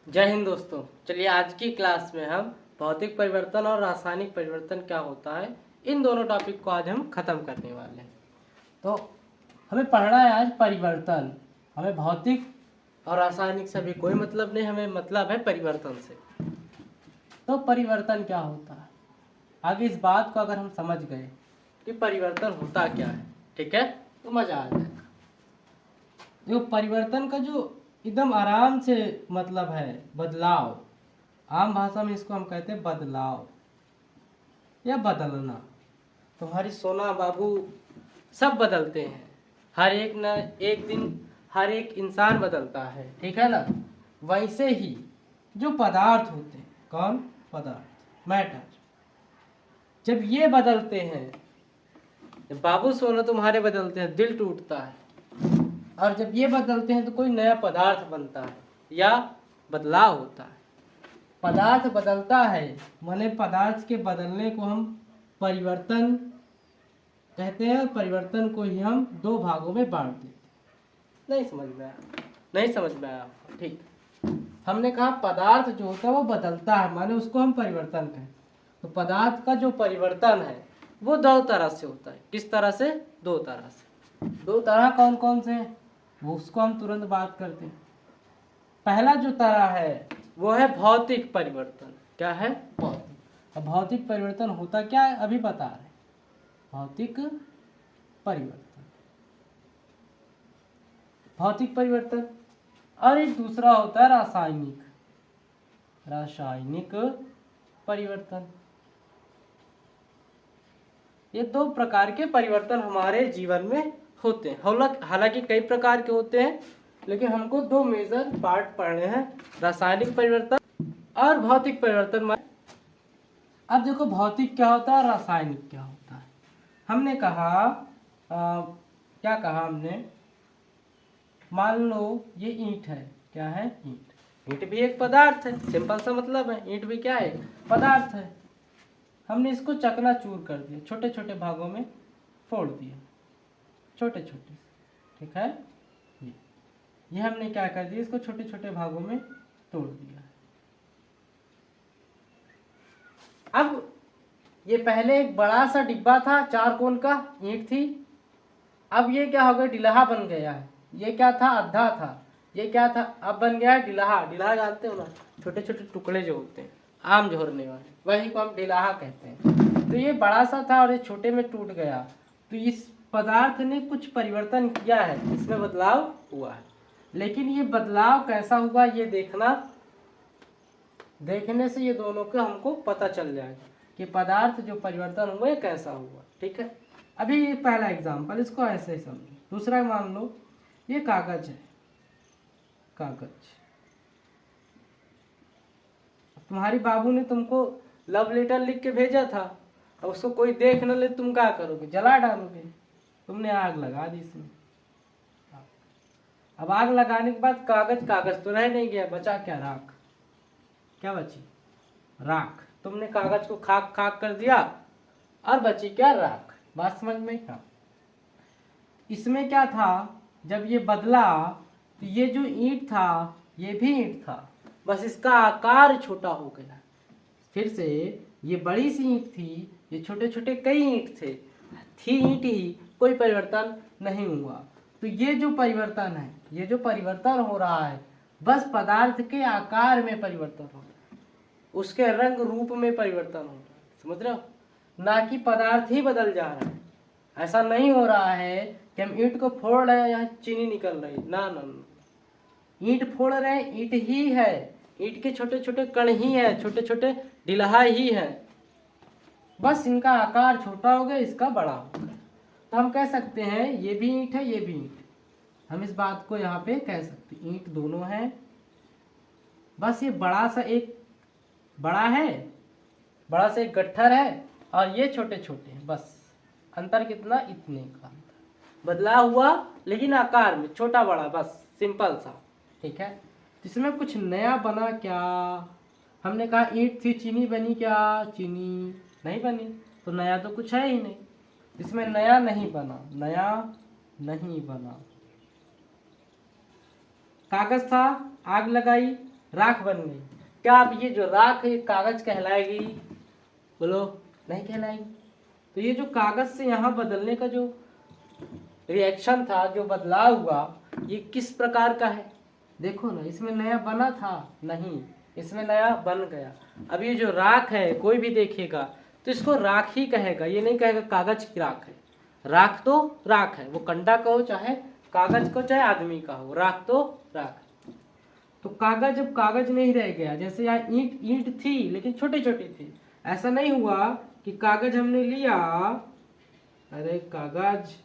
जय हिंद दोस्तों। चलिए आज की क्लास में हम भौतिक परिवर्तन और रासायनिक परिवर्तन क्या होता है, इन दोनों टॉपिक को आज हम खत्म करने वाले हैं। तो हमें पढ़ना है आज परिवर्तन। हमें भौतिक और रासायनिक से भी कोई मतलब नहीं, हमें मतलब है परिवर्तन से। तो परिवर्तन क्या होता है, आगे इस बात को अगर हम समझ गए कि परिवर्तन होता क्या है, ठीक है, तो मजा आ जाएगा। जो परिवर्तन का जो एकदम आराम से मतलब है बदलाव, आम भाषा में इसको हम कहते हैं बदलाव या बदलना। तुम्हारी सोना बाबू सब बदलते हैं, हर एक न एक दिन हर एक इंसान बदलता है, ठीक है ना। वैसे ही जो पदार्थ होते हैं, कौन पदार्थ, मैटर, जब ये बदलते हैं, जब बाबू सोना तुम्हारे बदलते हैं दिल टूटता है, और जब ये बदलते हैं तो कोई नया पदार्थ बनता है या बदलाव होता है। पदार्थ बदलता है माने पदार्थ के बदलने को हम परिवर्तन कहते हैं। परिवर्तन को ही हम दो भागों में बांट देते हैं। नहीं समझ में आया? नहीं समझ में आया आपको? ठीक। हमने कहा पदार्थ जो होता है वो बदलता है, माने उसको हम परिवर्तन कहें। तो पदार्थ का जो परिवर्तन है वो दो तरह से होता है। किस तरह से? दो तरह से। दो तरह कौन कौन से हैं वो उसको हम तुरंत बात करते हैं। पहला जो तरह है वो है भौतिक परिवर्तन। क्या है? भौतिक। अब भौतिक परिवर्तन होता क्या है अभी बता रहे। भौतिक परिवर्तन, भौतिक परिवर्तन। और एक दूसरा होता है रासायनिक, रासायनिक परिवर्तन। ये दो प्रकार के परिवर्तन हमारे जीवन में होते हैं। हालांकि कई प्रकार के होते हैं, लेकिन हमको दो मेजर पार्ट पढ़ने हैं, रासायनिक परिवर्तन और भौतिक परिवर्तन। अब देखो भौतिक क्या होता है, रासायनिक क्या होता है। हमने कहा क्या कहा हमने, मान लो ये ईंट है। क्या है? ईंट। ईंट भी एक पदार्थ है, सिंपल सा मतलब है। ईंट भी क्या है? पदार्थ है। हमने इसको चकनाचूर कर दिया, छोटे छोटे भागों में फोड़ दिया, छोटे छोटे, ठीक है। ये हमने क्या कर दिया, इसको छोटे छोटे भागों में तोड़ दिया। अब ये पहले एक बड़ा सा डिब्बा था, चार कोण का, ईंट थी। अब ये क्या हो गया, डिलहा बन गया है। ये क्या था? अद्धा था। ये क्या था? अब बन गया है डिलहा। डिलहा जानते हो ना, छोटे छोटे टुकड़े जो होते हैं आम झोरने वाले, वही को हम डिलहा कहते हैं। तो ये बड़ा सा था और ये छोटे में टूट गया। तो इस पदार्थ ने कुछ परिवर्तन किया है, इसमें बदलाव हुआ है। लेकिन ये बदलाव कैसा हुआ ये देखना, देखने से ये दोनों का हमको पता चल जाएगा कि पदार्थ जो परिवर्तन हुआ है कैसा हुआ, ठीक है। अभी ये पहला एग्जाम्पल, इसको ऐसे ही समझो। दूसरा मान लो ये कागज है, कागज। तुम्हारी बाबू ने तुमको लव लेटर लिख के भेजा था, अब उसको कोई देख न ले, तुम क्या करोगे? जला डालोगे। तुमने आग लगा दी इसमें। अब आग लगाने के बाद कागज कागज तो रह नहीं गया, बचा क्या? राख। क्या बची? राख। तुमने कागज को खाक खाक कर दिया और बची क्या? राख। बात समझ में? हाँ। इसमें क्या था, जब ये बदला तो ये जो ईंट था ये भी ईंट था, बस इसका आकार छोटा हो गया। फिर से ये बड़ी सी ईंट थी, ये छोटे छोटे कई ईंट थे, थी ईंट ही, कोई परिवर्तन नहीं हुआ। तो ये जो परिवर्तन है, ये जो परिवर्तन हो रहा है, बस पदार्थ के आकार में परिवर्तन हो रहा है, उसके रंग रूप में परिवर्तन हो रहा है, समझ रहे हो? ना कि पदार्थ ही बदल जा रहा है। ऐसा नहीं हो रहा है कि हम ईंट को फोड़ रहे हैं यहाँ चीनी निकल रही, ना ना ना। ईंट फोड़ रहे हैं, ईंट ही है, ईंट के छोटे छोटे कण ही है, छोटे छोटे डिलहा ही है, बस इनका आकार छोटा हो गया, इसका बड़ा हो गया। तो हम कह सकते हैं ये भी ईंट है, ये भी ईंट है। हम इस बात को यहाँ पे कह सकते हैं, ईंट दोनों है, बस ये बड़ा सा एक बड़ा है, बड़ा सा एक गट्ठर है, और ये छोटे छोटे हैं, बस अंतर कितना? इतने का अंतर। बदलाव हुआ लेकिन आकार में छोटा बड़ा, बस सिंपल सा, ठीक है। इसमें कुछ नया बना क्या? हमने कहा ईंट थी, चीनी बनी क्या? चीनी नहीं बनी, तो नया तो कुछ है ही नहीं। इसमें नया नहीं बना, नया नहीं बना। कागज था, आग लगाई, राख बन गई। क्या अब ये जो राख है कागज कहलाएगी? बोलो नहीं कहलाएगी। तो ये जो कागज से यहाँ बदलने का जो रिएक्शन था, जो बदलाव हुआ, ये किस प्रकार का है? देखो ना, इसमें नया बना था नहीं, इसमें नया बन गया। अब ये जो राख है कोई भी देखेगा तो इसको राख ही कहेगा, ये नहीं कहेगा कागज की राख है। राख तो राख है, वो कंडा का हो चाहे कागज को चाहे आदमी का हो, राख तो राख। तो कागज अब कागज नहीं रह गया। जैसे यहाँ ईंट ईंट थी लेकिन छोटी छोटी थी। ऐसा नहीं हुआ कि कागज हमने लिया, अरे कागज,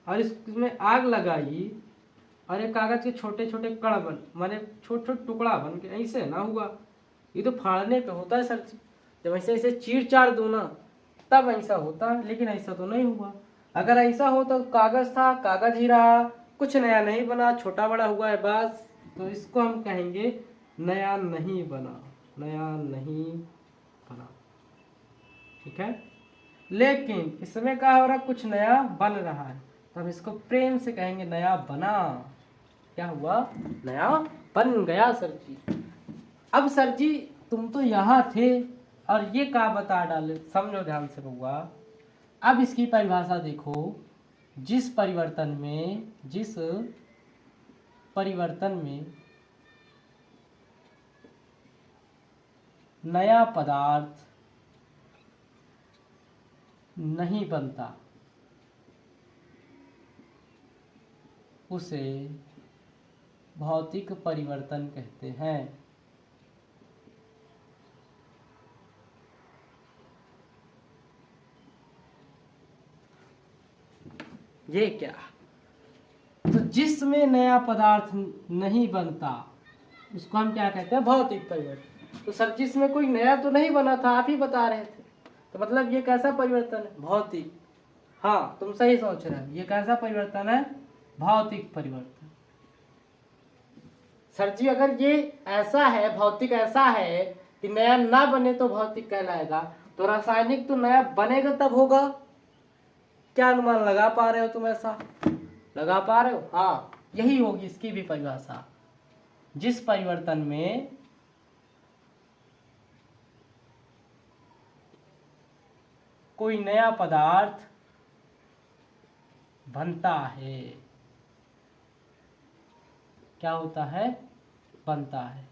और इसमें आग लगाई और ये कागज के छोटे छोटे कण बन, माने छोटे छोटे टुकड़ा बन के, ऐसे ना हुआ। ये तो फाड़ने पे होता है सर जी, जब ऐसे ऐसे चीर चार दो ना तब ऐसा होता है, लेकिन ऐसा तो नहीं हुआ। अगर ऐसा होता तो कागज था कागज ही रहा, कुछ नया नहीं बना, छोटा बड़ा हुआ है बस। तो इसको हम कहेंगे नया नहीं बना, नया नहीं बना, ठीक है। लेकिन इसमें क्या हो रहा, कुछ नया बन रहा है, तो हम इसको प्रेम से कहेंगे नया बना। क्या हुआ? नया बन गया सर जी। अब सर जी तुम तो यहाँ थे और ये क्या बता डाले, समझो ध्यान से बउआ। अब इसकी परिभाषा देखो, जिस परिवर्तन में नया पदार्थ नहीं बनता उसे भौतिक परिवर्तन कहते हैं। ये क्या? तो जिसमें नया पदार्थ नहीं बनता उसको हम क्या कहते हैं? भौतिक परिवर्तन। तो सर जिसमें कोई नया तो नहीं बना था, आप ही बता रहे थे, तो मतलब ये कैसा परिवर्तन है? भौतिक। हाँ तुम सही सोच रहे हो, ये कैसा परिवर्तन है? भौतिक परिवर्तन। सर जी अगर ये ऐसा है, भौतिक ऐसा है कि नया ना बने तो भौतिक कहलाएगा, तो रासायनिक तो नया बनेगा तब होगा। क्या अनुमान लगा पा रहे हो तुम? ऐसा लगा पा रहे हो? हाँ यही होगी इसकी भी परिभाषा। जिस परिवर्तन में कोई नया पदार्थ बनता है, क्या होता है? बनता है,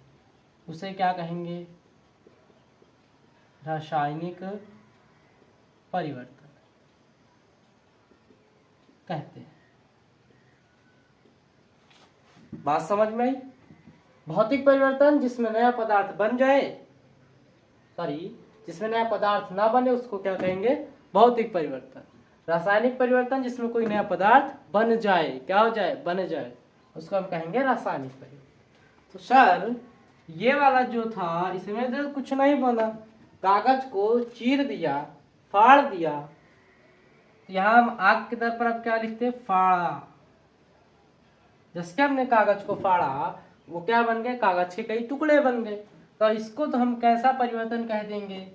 उसे क्या कहेंगे? रासायनिक परिवर्तन कहते हैं। बात समझ में आई? भौतिक परिवर्तन जिसमें नया पदार्थ बन जाए, जिसमें नया पदार्थ ना बने उसको क्या कहेंगे? भौतिक परिवर्तन। रासायनिक परिवर्तन जिसमें कोई नया पदार्थ बन जाए, क्या हो जाए? बन जाए, उसको हम कहेंगे रासायनिक परिवर्तन। तो सर ये वाला जो था इसमें तो कुछ नहीं बना, कागज को चीर दिया, फाड़ दिया, तो यहाँ हम आग के दर पर अब क्या लिखते हैं? फाड़ा। जैसे हमने कागज को फाड़ा, वो क्या बन गए? कागज के कई टुकड़े बन गए। तो इसको तो हम कैसा परिवर्तन कह देंगे?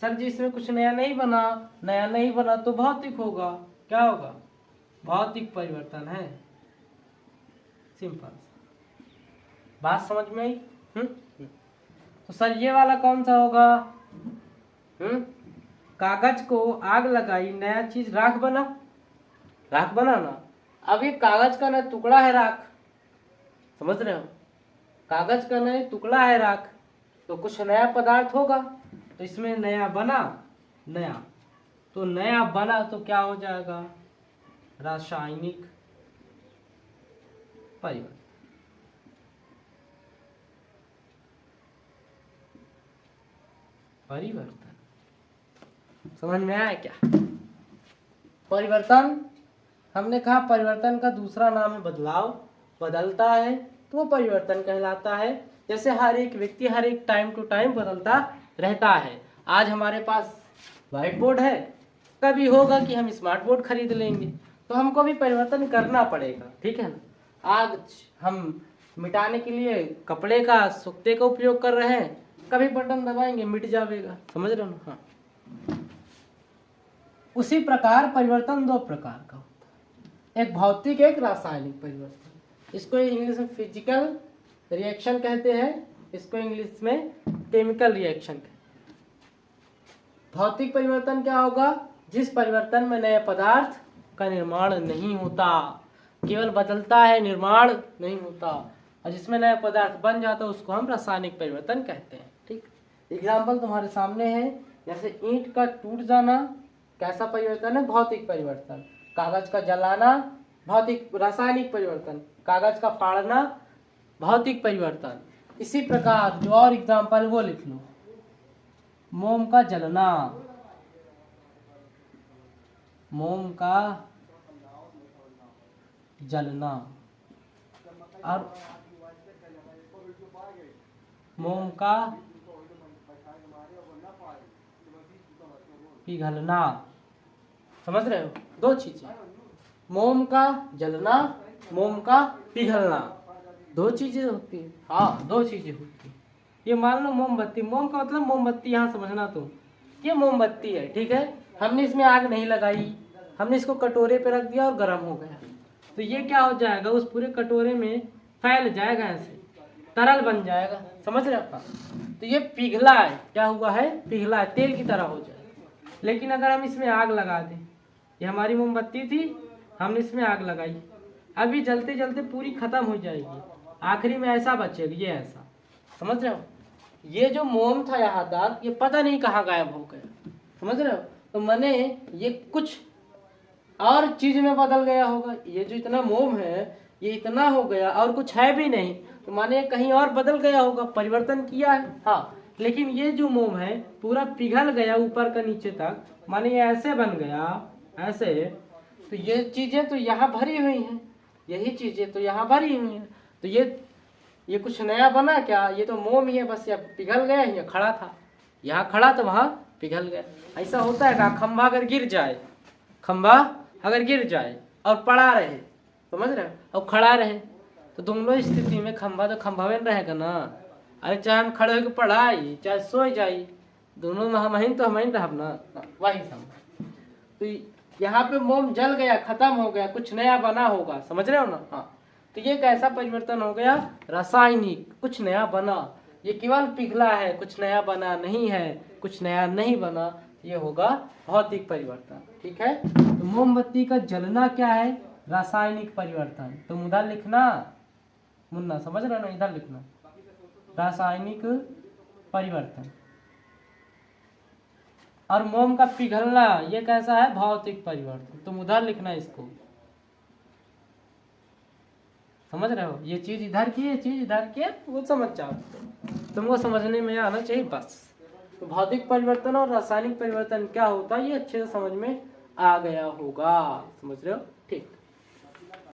सर जी इसमें कुछ नया नहीं बना, नया नहीं बना तो भौतिक होगा। क्या होगा? भौतिक परिवर्तन है। सिंपल। बात समझ में आई? तो सर ये वाला कौन सा होगा? कागज को आग लगाई, नया चीज राख बना, राख बना ना। अब ये कागज का नया टुकड़ा है राख, समझ रहे हो? कागज का नया टुकड़ा है राख, तो कुछ नया पदार्थ होगा, तो इसमें नया बना, नया, तो नया बना तो क्या हो जाएगा? रासायनिक परिवर्तन। परिवर्तन समझ में आया क्या? परिवर्तन हमने कहा परिवर्तन का दूसरा नाम है बदलाव। बदलता है तो वो परिवर्तन कहलाता है। जैसे हर एक व्यक्ति हर एक टाइम टू टाइम बदलता रहता है। आज हमारे पास व्हाइट बोर्ड है, कभी होगा कि हम स्मार्ट बोर्ड खरीद लेंगे, तो हमको भी परिवर्तन करना पड़ेगा, ठीक है ना। आज हम मिटाने के लिए कपड़े का सुक्ते का उपयोग कर रहे हैं, कभी बटन दबाएंगे मिट जाएगा, समझ रहे हो ना? हाँ। उसी प्रकार परिवर्तन दो प्रकार का होता है, एक भौतिक एक रासायनिक परिवर्तन। इसको इंग्लिश में फिजिकल रिएक्शन कहते हैं इसको इंग्लिश में केमिकल रिएक्शन। भौतिक परिवर्तन क्या होगा? जिस परिवर्तन में नए पदार्थ का निर्माण नहीं होता, केवल बदलता है, निर्माण नहीं होता, और जिसमें नया पदार्थ बन जाता है उसको हम रासायनिक परिवर्तन कहते हैं। ठीक, एग्जाम्पल तुम्हारे सामने है, जैसे ईंट का टूट जाना कैसा परिवर्तन है? भौतिक परिवर्तन। कागज का जलाना भौतिक रासायनिक परिवर्तन। कागज का फाड़ना भौतिक परिवर्तन। इसी प्रकार जो और एग्जाम्पल वो लिख लो, मोम का जलना, मोम का जलना, और मोम का पिघलना। समझ रहे हो? दो चीजें, मोम का जलना, मोम का पिघलना, दो चीजें होती है। हाँ, दो चीजें होती है। ये मान लो मोमबत्ती, मोम का मतलब मोमबत्ती, यहाँ समझना तुम, ये मोमबत्ती है, ठीक है। हमने इसमें आग नहीं लगाई, हमने इसको कटोरे पे रख दिया और गर्म हो गया, तो ये क्या हो जाएगा? उस पूरे कटोरे में फैल जाएगा, ऐसे तरल बन जाएगा। समझ रहे हो? तो ये पिघला है, क्या हुआ है? पिघला है, तेल की तरह हो जाएगा। लेकिन अगर हम इसमें आग लगा दें, ये हमारी मोमबत्ती थी, हमने इसमें आग लगाई, अभी जलते जलते पूरी खत्म हो जाएगी, आखिरी में ऐसा बचेगा, ये ऐसा। समझ रहे हो? ये जो मोम था यहाँ दाग, ये पता नहीं कहाँ गायब हो गया। समझ रहे हो? तो मैंने ये कुछ और चीज में बदल गया होगा। ये जो इतना मोम है ये इतना हो गया और कुछ है भी नहीं, तो माने कहीं और बदल गया होगा, परिवर्तन किया है। हाँ, लेकिन ये जो मोम है पूरा पिघल गया ऊपर का नीचे तक, माने ये ऐसे बन गया, ऐसे। तो ये चीजें तो यहाँ भरी हुई हैं, यही चीजें तो यहाँ भरी हुई हैं। तो ये कुछ नया बना क्या? ये तो मोम ही है, बस ये पिघल गया, ये खड़ा था, यहाँ खड़ा तो वहाँ पिघल गया। ऐसा होता है। का खंभा अगर गिर जाए, खंभा अगर गिर जाए और पड़ा रहे, समझ रहे हो, और खड़ा रहे, तो दोनों स्थिति में खंभा तो खंभा में रहेगा ना। अरे चाहे हम खड़े होकर पढ़ाई, चाहे सो जाई, दोनों में हम ही तो हम ही रह ना, वही समझ। तो यहाँ पे मोम जल गया, खत्म हो गया, कुछ नया बना होगा। समझ रहे हो ना? हाँ, तो ये कैसा परिवर्तन हो गया? रासायनिक, कुछ नया बना। ये केवल पिघला है, कुछ नया बना नहीं है, कुछ नया नहीं बना, ये होगा भौतिक परिवर्तन। ठीक है, तो मोमबत्ती का जलना क्या है? रासायनिक परिवर्तन। तो उधर लिखना मुन्ना, समझ रहे ना, इधर लिखना रासायनिक परिवर्तन। और मोम का पिघलना ये कैसा है? भौतिक परिवर्तन। तुम उधर लिखना इसको, समझ रहे हो? ये चीज इधर की, ये चीज इधर की, वो समझ जाओ, तुमको समझने में आना चाहिए बस। तो भौतिक परिवर्तन और रासायनिक परिवर्तन क्या होता है ये अच्छे से समझ में आ गया होगा। समझ रहे हो? ठीक।